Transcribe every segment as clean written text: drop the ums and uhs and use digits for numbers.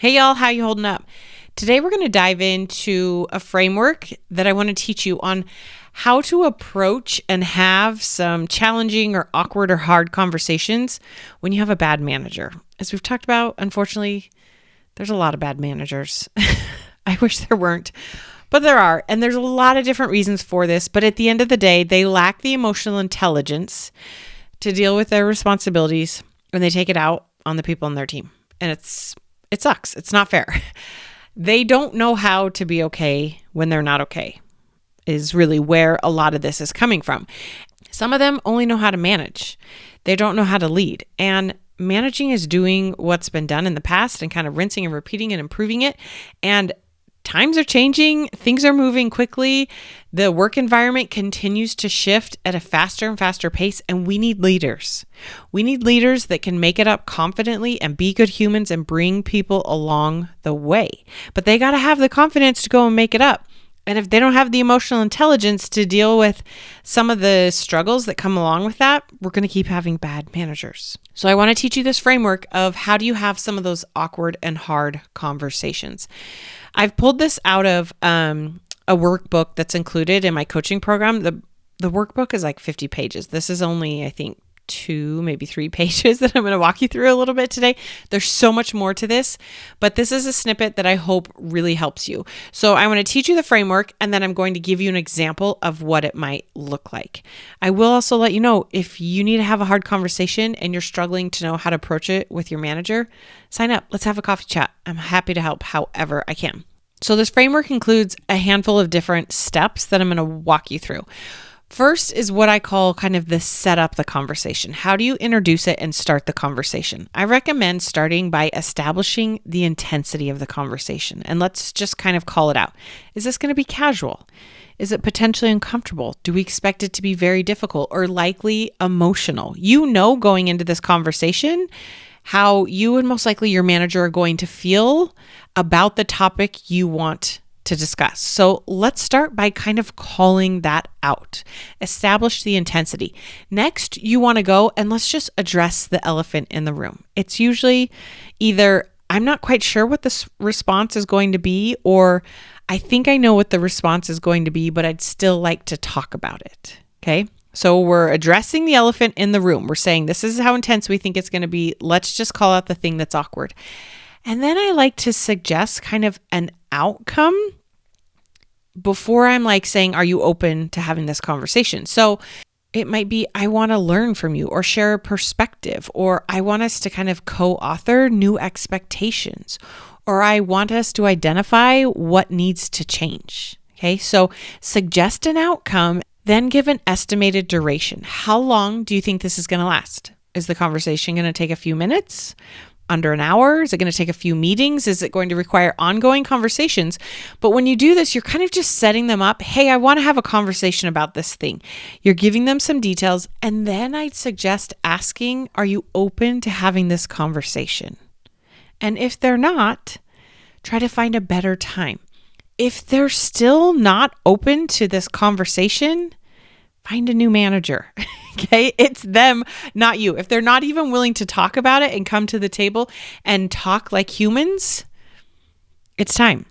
Hey y'all, how you holding up? Today we're going to dive into a framework that I want to teach you on how to approach and have some challenging or awkward or hard conversations when you have a bad manager. As we've talked about, unfortunately, there's a lot of bad managers. I wish there weren't, but there are. And there's a lot of different reasons for this. But at the end of the day, they lack the emotional intelligence to deal with their responsibilities and they take it out on the people on their team. And it sucks. It's not fair. They don't know how to be okay when they're not okay, is really where a lot of this is coming from. Some of them only know how to manage. They don't know how to lead. And managing is doing what's been done in the past and kind of rinsing and repeating and improving it. And times are changing. Things are moving quickly. The work environment continues to shift at a faster and faster pace, and we need leaders. We need leaders that can make it up confidently and be good humans and bring people along the way. But they got to have the confidence to go and make it up. And if they don't have the emotional intelligence to deal with some of the struggles that come along with that, we're going to keep having bad managers. So I want to teach you this framework of how do you have some of those awkward and hard conversations. I've pulled this out of a workbook that's included in my coaching program. The workbook is like 50 pages. This is only, I think, 2, maybe 3 pages that I'm going to walk you through a little bit today. There's so much more to this, but this is a snippet that I hope really helps you. So I want to teach you the framework, and then I'm going to give you an example of what it might look like. I will also let you know if you need to have a hard conversation and you're struggling to know how to approach it with your manager, sign up. Let's have a coffee chat. I'm happy to help however I can. So this framework includes a handful of different steps that I'm going to walk you through. First is what I call kind of the set up the conversation. How do you introduce it and start the conversation? I recommend starting by establishing the intensity of the conversation. And let's just kind of call it out. Is this going to be casual? Is it potentially uncomfortable? Do we expect it to be very difficult or likely emotional? You know, going into this conversation, how you and most likely your manager are going to feel about the topic you want to discuss. So let's start by kind of calling that out. Establish the intensity. Next, you want to go and let's just address the elephant in the room. It's usually either I'm not quite sure what this response is going to be, or I think I know what the response is going to be, but I'd still like to talk about it. Okay. So we're addressing the elephant in the room. We're saying this is how intense we think it's going to be. Let's just call out the thing that's awkward. And then I like to suggest kind of an outcome before I'm like saying, are you open to having this conversation? So it might be, I want to learn from you or share a perspective, or I want us to kind of co-author new expectations, or I want us to identify what needs to change. Okay, so suggest an outcome, then give an estimated duration. How long do you think this is going to last? Is the conversation going to take a few minutes? Under an hour? Is it going to take a few meetings? Is it going to require ongoing conversations? But when you do this, you're kind of just setting them up. Hey, I want to have a conversation about this thing. You're giving them some details. And then I'd suggest asking, are you open to having this conversation? And if they're not, try to find a better time. If they're still not open to this conversation, find a new manager. Okay, it's them, not you. If they're not even willing to talk about it and come to the table and talk like humans, it's time.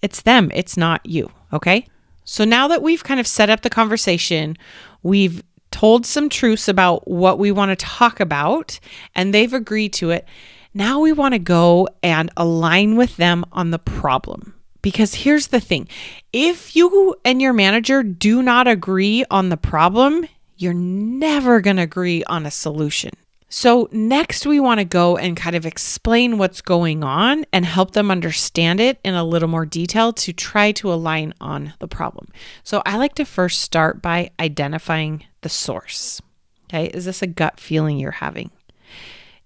It's them, it's not you. Okay, so now that we've kind of set up the conversation, we've told some truths about what we want to talk about, and they've agreed to it. Now we want to go and align with them on the problem. Because here's the thing, if you and your manager do not agree on the problem, you're never going to agree on a solution. So next we want to go and kind of explain what's going on and help them understand it in a little more detail to try to align on the problem. So I like to first start by identifying the source. Okay, is this a gut feeling you're having?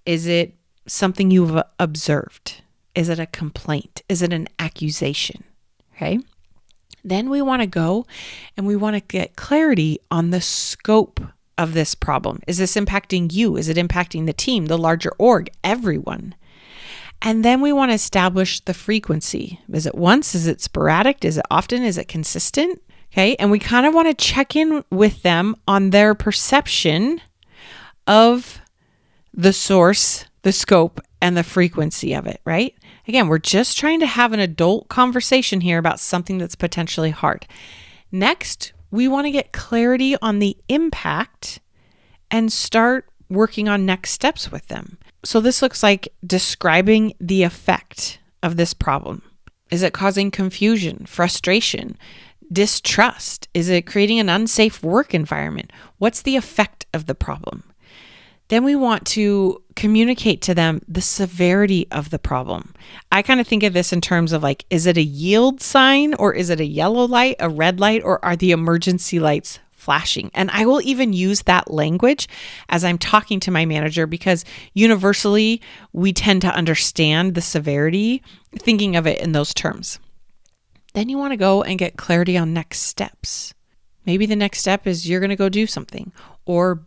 Is it something you've observed? Is it a complaint? Is it an accusation? Okay. Then we want to go and we want to get clarity on the scope of this problem. Is this impacting you? Is it impacting the team, the larger org, everyone? And then we want to establish the frequency. Is it once? Is it sporadic? Is it often? Is it consistent? Okay. And we kind of want to check in with them on their perception of the source, the scope, and the frequency of it, right? Again, we're just trying to have an adult conversation here about something that's potentially hard. Next, we want to get clarity on the impact and start working on next steps with them. So this looks like describing the effect of this problem. Is it causing confusion, frustration, distrust? Is it creating an unsafe work environment? What's the effect of the problem? Then we want to communicate to them the severity of the problem. I kind of think of this in terms of like, is it a yield sign, or is it a yellow light, a red light, or are the emergency lights flashing? And I will even use that language as I'm talking to my manager, because universally we tend to understand the severity, thinking of it in those terms. Then you want to go and get clarity on next steps. Maybe the next step is you're going to go do something, or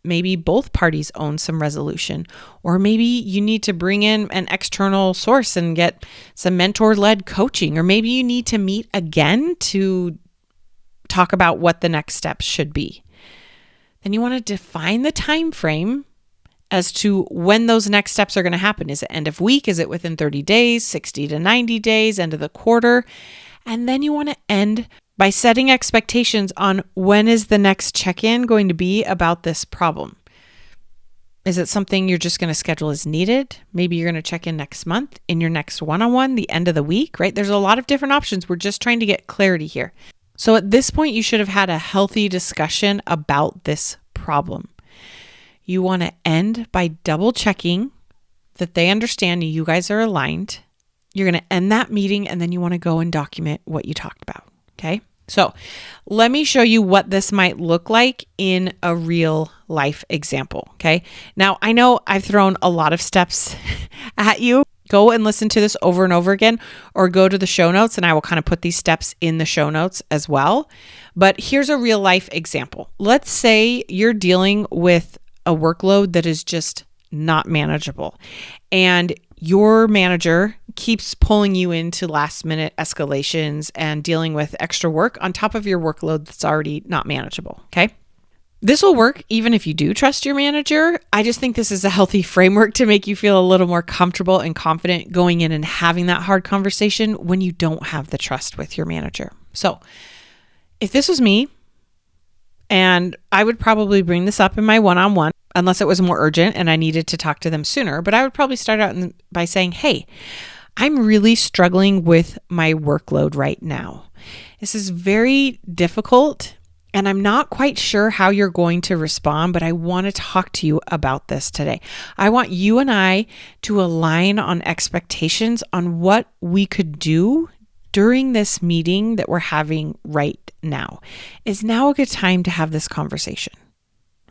maybe both parties own some resolution, or maybe you need to bring in an external source and get some mentor-led coaching, or maybe you need to meet again to talk about what the next steps should be. Then you want to define the time frame as to when those next steps are going to happen. Is it end of week? Is it within 30 days, 60 to 90 days, end of the quarter? And then you want to end by setting expectations on when is the next check-in going to be about this problem. Is it something you're just going to schedule as needed? Maybe you're going to check in next month, in your next one-on-one, the end of the week, right? There's a lot of different options. We're just trying to get clarity here. So at this point, you should have had a healthy discussion about this problem. You want to end by double checking that they understand you guys are aligned. You're going to end that meeting, and then you want to go and document what you talked about. Okay. So let me show you what this might look like in a real life example. Okay. Now I know I've thrown a lot of steps at you. Go and listen to this over and over again, or go to the show notes and I will kind of put these steps in the show notes as well. But here's a real life example. Let's say you're dealing with a workload that is just not manageable, and your manager keeps pulling you into last minute escalations and dealing with extra work on top of your workload that's already not manageable. Okay. This will work even if you do trust your manager. I just think this is a healthy framework to make you feel a little more comfortable and confident going in and having that hard conversation when you don't have the trust with your manager. So if this was me, and I would probably bring this up in my one-on-one, unless it was more urgent and I needed to talk to them sooner, but I would probably start out by saying, hey, I'm really struggling with my workload right now. This is very difficult, and I'm not quite sure how you're going to respond, but I want to talk to you about this today. I want you and I to align on expectations on what we could do during this meeting that we're having right now. Is now a good time to have this conversation?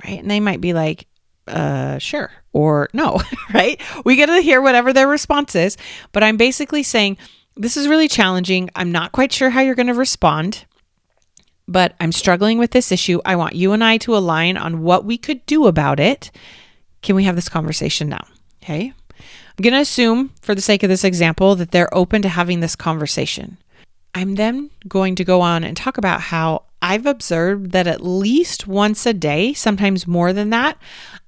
Right? And they might be like, sure, or no, right? We get to hear whatever their response is, but I'm basically saying, this is really challenging. I'm not quite sure how you're going to respond, but I'm struggling with this issue. I want you and I to align on what we could do about it. Can we have this conversation now? Okay. I'm going to assume, for the sake of this example, that they're open to having this conversation. I'm then going to go on and talk about how I've observed that at least once a day, sometimes more than that,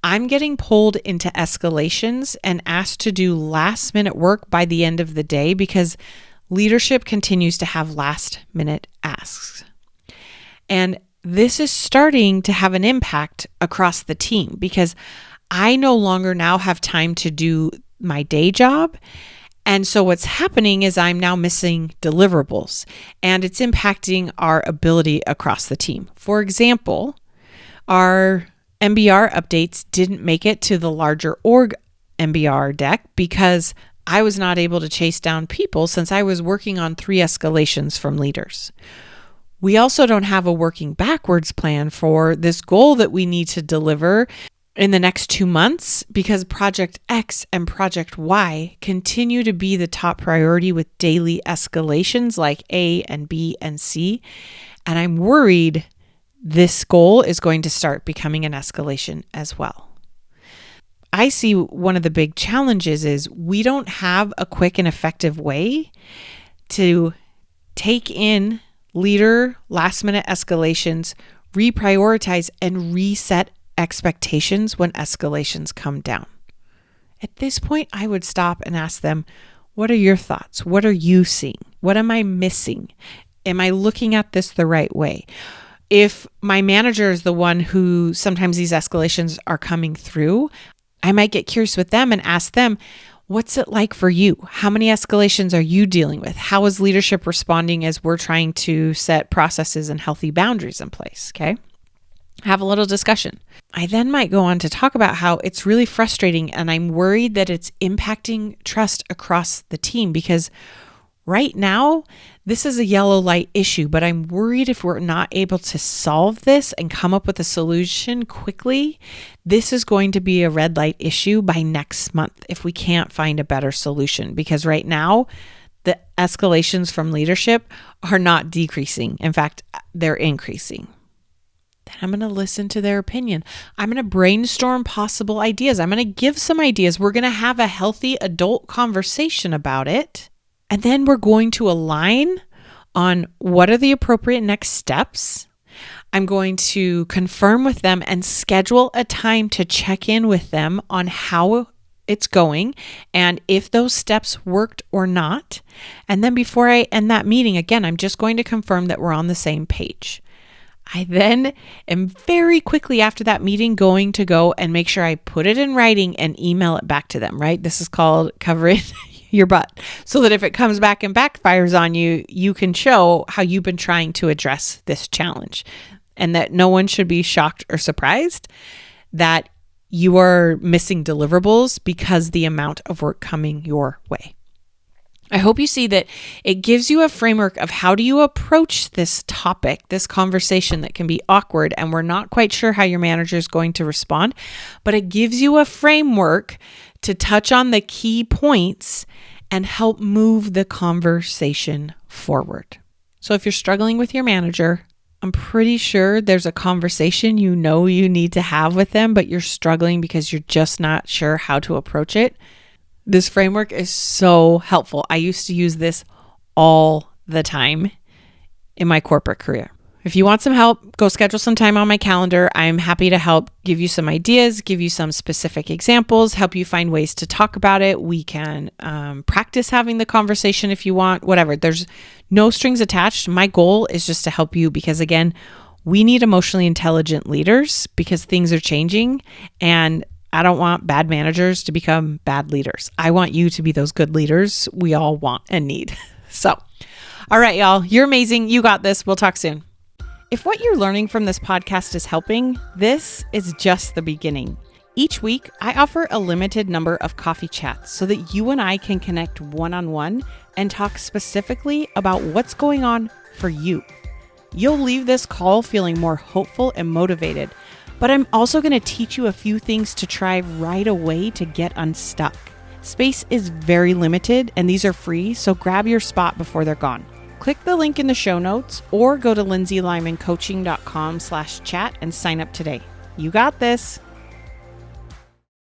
I'm getting pulled into escalations and asked to do last minute work by the end of the day because leadership continues to have last minute asks. And this is starting to have an impact across the team because I no longer now have time to do my day job. And so what's happening is I'm now missing deliverables, and it's impacting our ability across the team. For example, our MBR updates didn't make it to the larger org MBR deck because I was not able to chase down people since I was working on 3 escalations from leaders. We also don't have a working backwards plan for this goal that we need to deliver in the next 2 months because Project X and Project Y continue to be the top priority with daily escalations like A and B and C. And I'm worried this goal is going to start becoming an escalation as well. I see one of the big challenges is we don't have a quick and effective way to take in leader last minute escalations, reprioritize and reset expectations when escalations come down. At this point, I would stop and ask them, what are your thoughts? What are you seeing? What am I missing? Am I looking at this the right way? If my manager is the one who sometimes these escalations are coming through, I might get curious with them and ask them, what's it like for you? How many escalations are you dealing with? How is leadership responding as we're trying to set processes and healthy boundaries in place? Okay. Have a little discussion. I then might go on to talk about how it's really frustrating and I'm worried that it's impacting trust across the team because right now, this is a yellow light issue, but I'm worried if we're not able to solve this and come up with a solution quickly, this is going to be a red light issue by next month if we can't find a better solution. Because right now, the escalations from leadership are not decreasing. In fact, they're increasing. Then I'm going to listen to their opinion. I'm going to brainstorm possible ideas. I'm going to give some ideas. We're going to have a healthy adult conversation about it. And then we're going to align on what are the appropriate next steps. I'm going to confirm with them and schedule a time to check in with them on how it's going and if those steps worked or not. And then before I end that meeting, again, I'm just going to confirm that we're on the same page. I then am very quickly after that meeting going to go and make sure I put it in writing and email it back to them, right? This is called covering your butt, so that if it comes back and backfires on you, you can show how you've been trying to address this challenge and that no one should be shocked or surprised that you are missing deliverables because the amount of work coming your way. I hope you see that it gives you a framework of how do you approach this topic, this conversation that can be awkward and we're not quite sure how your manager is going to respond, but it gives you a framework to touch on the key points and help move the conversation forward. So if you're struggling with your manager, I'm pretty sure there's a conversation you know you need to have with them, but you're struggling because you're just not sure how to approach it. This framework is so helpful. I used to use this all the time in my corporate career. If you want some help, go schedule some time on my calendar. I'm happy to help give you some ideas, give you some specific examples, help you find ways to talk about it. We can practice having the conversation if you want, whatever. There's no strings attached. My goal is just to help you because, again, we need emotionally intelligent leaders because things are changing and I don't want bad managers to become bad leaders. I want you to be those good leaders we all want and need. So, all right, y'all, you're amazing. You got this. We'll talk soon. If what you're learning from this podcast is helping, this is just the beginning. Each week, I offer a limited number of coffee chats so that you and I can connect one-on-one and talk specifically about what's going on for you. You'll leave this call feeling more hopeful and motivated, but I'm also going to teach you a few things to try right away to get unstuck. Space is very limited and these are free, so grab your spot before they're gone. Click the link in the show notes or go to lindsaylymancoaching.com/chat and sign up today. You got this.